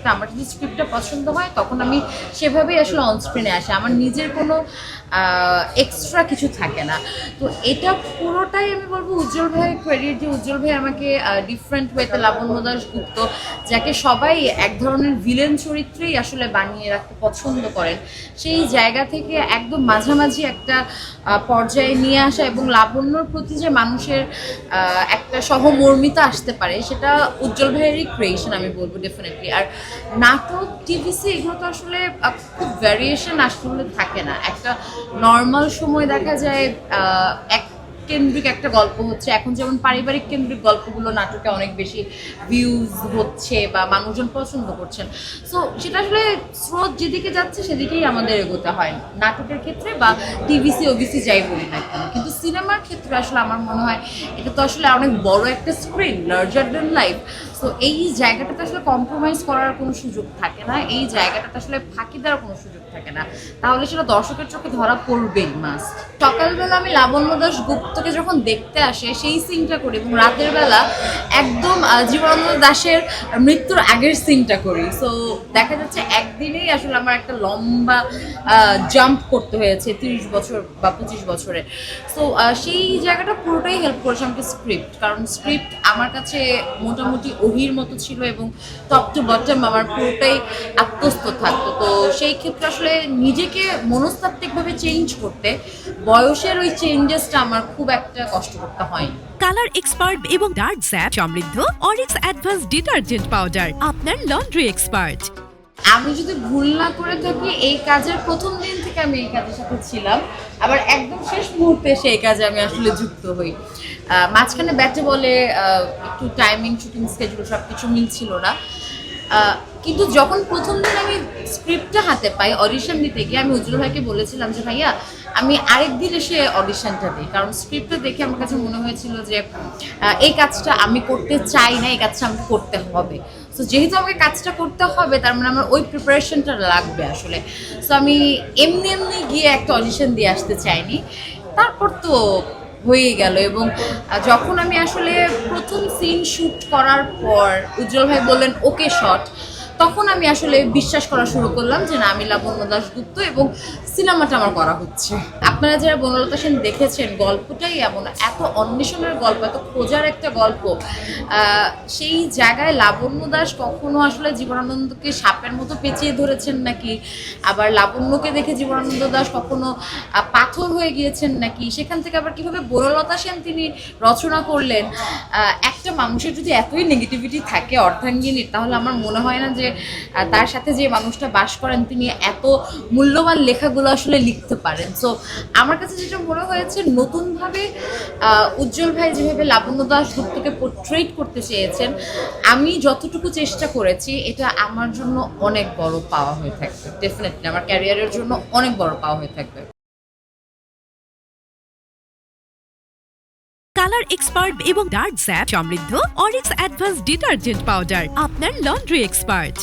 স্ক্রিপ্টটা, আমার যদি স্ক্রিপ্টটা পছন্দ হয় তখন আমি সেভাবেই আসলে অনস্ক্রিনে আসি, আমার নিজের কোনো এক্সট্রা কিছু থাকে না। তো এটা পুরোটাই আমি বলবো উজ্জ্বল ভাইয়ের ক্রেডিট, যে উজ্জ্বল ভাই আমাকে ডিফারেন্ট ওয়েতে লাবণ্য দাশগুপ্ত, যাকে সবাই এক ধরনের ভিলেন চরিত্রেই আসলে বানিয়ে রাখতে পছন্দ করেন, সেই জায়গা থেকে একদম মাঝামাঝি একটা পর্যায়ে নিয়ে আসা, এবং লাবণ্যর প্রতি যে মানুষের একটা সহমর্মিতা আসতে পারে, সেটা উজ্জ্বল ভাইয়েরই ক্রিয়েশন আমি বলবো ডেফিনেটলি। আর নাটক, টিভিসি এগুলো তো আসলে খুব ভ্যারিয়েশন আসলে থাকে না। একটা নর্মাল সময় দেখা যায় এক কেন্দ্রিক একটা গল্প হচ্ছে, এখন যেমন পারিবারিক কেন্দ্রিক গল্পগুলো নাটকে অনেক বেশি ভিউজ হচ্ছে বা মানুষজন পছন্দ করছেন। সো সেটা আসলে স্রোত যেদিকে যাচ্ছে সেদিকেই আমাদের এগোতে হয় নাটকের ক্ষেত্রে, বা টিভিসি ওবিসি যাই বলি না কেন। কিন্তু সিনেমার ক্ষেত্রে আসলে আমার মনে হয় এটা তো আসলে অনেক বড় একটা screen, larger than life. So এই জায়গাটাতে আসলে কম্প্রোমাইজ করার কোনো সুযোগ থাকে না, এই জায়গাটাতে আসলে ফাঁকি দেওয়ার কোনো সুযোগ থাকে না, তাহলে সেটা দর্শকের চোখে ধরা পড়বেই মাস্ট। সকালবেলা আমি লাবণ্য দাশগুপ্তকে যখন দেখতে আসে সেই সিনটা করি, এবং রাতের বেলা একদম জীবনানন্দ দাশের মৃত্যুর আগের সিনটা করি। সো দেখা যাচ্ছে একদিনেই আসলে আমার একটা লম্বা জাম্প করতে হয়েছে 30 বছর বা 25 বছরে। সো সেই জায়গাটা পুরোটাই হেল্প করেছে আমাকে স্ক্রিপ্ট, কারণ স্ক্রিপ্ট আমার কাছে মোটামুটি ওহির মতো ছিল, এবং টপ টু বটম আমার পুরোটাই আত্মস্থ থাকতো। তো সেই ক্ষেত্রে আসলে নিজেকে মনস্তাত্ত্বিকভাবে চেঞ্জ করতে বয়সের ওই চেঞ্জেসটা আমার খুব একটা কষ্ট করতে হয়নি। কালার এক্সপার্ট এবং ডার্ক স্যাপ সমৃদ্ধ অরিক্স অ্যাডভান্স ডিটারজেন্ট পাউডার, আপনার লন্ড্রি এক্সপার্ট। আমি যদি ভুল না করে থাকি, এই কাজের প্রথম দিন থেকে আমি এই কাজের সাথে ছিলাম, আবার একদম শেষ মুহূর্তে সেই কাজে আমি আসলে যুক্ত হই। মাঝখানে ব্যাটে বলে একটু টাইমিং, শুটিং স্কেজুল সব কিছু মিলছিল না, কিন্তু যখন প্রথম দিন আমি স্ক্রিপ্টটা হাতে পাই অডিশন দিতে গিয়ে, আমি উজ্জ্বল ভাইকে বলেছিলাম যে ভাইয়া আমি আরেকদিন এসে অডিশনটা দিই, কারণ স্ক্রিপ্টটা দেখে আমার কাছে মনে হয়েছিল যে এই কাজটা আমি করতে চাই না, এই কাজটা আমাকে করতে হবে। সো যেহেতু আমাকে কাজটা করতে হবে, তার মানে আমার ওই প্রিপারেশনটা লাগবে আসলে। সো আমি এমনি এমনি গিয়ে একটা অডিশন দিয়ে আসতে চাইনি, তারপর তো হয়ে গেল। এবং যখন আমি আসলে প্রথম সিন শ্যুট করার পর উজ্জ্বল ভাই বললেন ওকে শট, তখন আমি আসলে বিশ্বাস করা শুরু করলাম যে না, আমি লাবণ্য দাশগুপ্ত এবং সিনেমাটা আমার করা হচ্ছে। আপনারা যারা বনলতা সেন দেখেছেন, গল্পটাই এমন, এত অন্বেষণের গল্প, এত খোঁজার একটা গল্প। সেই জায়গায় লাবণ্য দাশ কখনো আসলে জীবনানন্দকে সাপের মতো পেঁচিয়ে ধরেছেন নাকি, আবার লাবণ্যকে দেখে জীবনানন্দ দাশ কখনো পাথর হয়ে গিয়েছেন নাকি, সেখান থেকে আবার কিভাবে বনলতা সেন তিনি রচনা করলেন। একটা মানুষের যদি এতই নেগেটিভিটি থাকে অর্ধাঙ্গিনীর, তাহলে আমার মনে হয় না যে তার সাথে যে মানুষটা বাস করেন তিনি এত মূল্যবান লেখাগুলো আসলে লিখতে পারেন। সো আমার কাছে যেটা মনে হয়েছে, নতুনভাবে উজ্জ্বল ভাই যেভাবে লাবণ্য দাশগুপ্তকে পোর্ট্রেট করতে চেয়েছেন, আমি যতটুকু চেষ্টা করেছি, এটা আমার জন্য অনেক বড় পাওয়া হয়ে থাকবে, ডেফিনেটলি আমার ক্যারিয়ারের জন্য অনেক বড় পাওয়া হয়ে থাকবে। কালার এক্সপার্ট এবং ডার্ক স্যাপ সমৃদ্ধ অরিক্স অ্যাডভান্স ডিটারজেন্ট পাউডার, আপনার লন্ড্রি এক্সপার্ট।